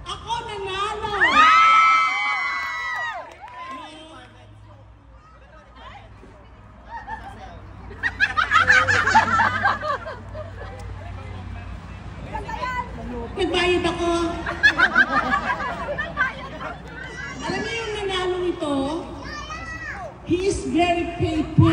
Ako nanalo! Nagbayad ako. Alam niyo yung nanalo ito? He is very faithful.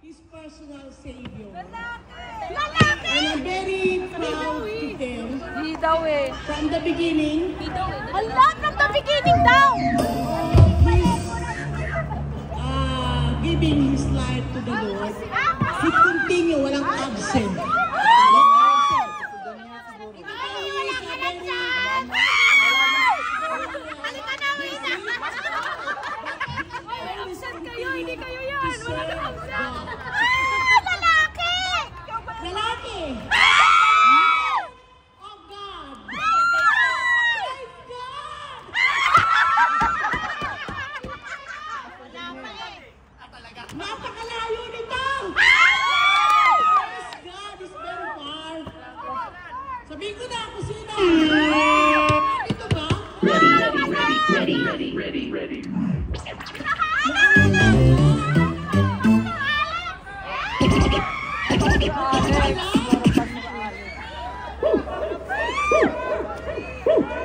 His personal savior. And I'm very proud to tell. Di daw eh. From the beginning. Hala, from the beginning daw! Giving his life to the Lord. He continue, walang absent. Hindi kayo yan! Lalaki! Lalaki! Oh God! My God! Napakalayo nito! Yes, God is very far. Sabihin ko na ako sino. Dito ba? Ready.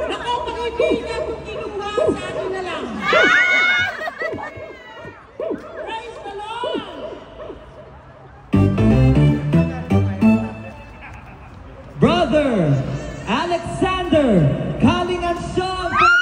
Nako, pag-ibigyan kung kinuha sa akin na lang. Praise the Lord! Brother Alexander Kalingan Shaw from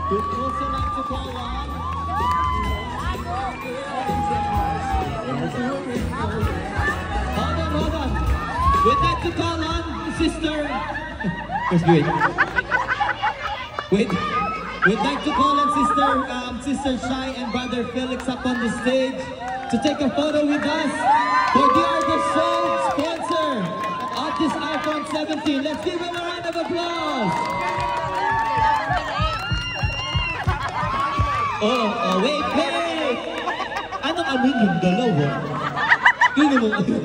We'd also like to call on Hold on. We'd like to call on Sister. Just wait. We'd like to call on Sister Shai and Brother Felix up on the stage to take a photo with us for the Argus Show sponsor of this iPhone 17. Let's give him a round of applause. Oh, wait! Ano amin yung dalawa? Yun mo, abo.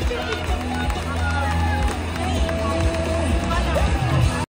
Picture.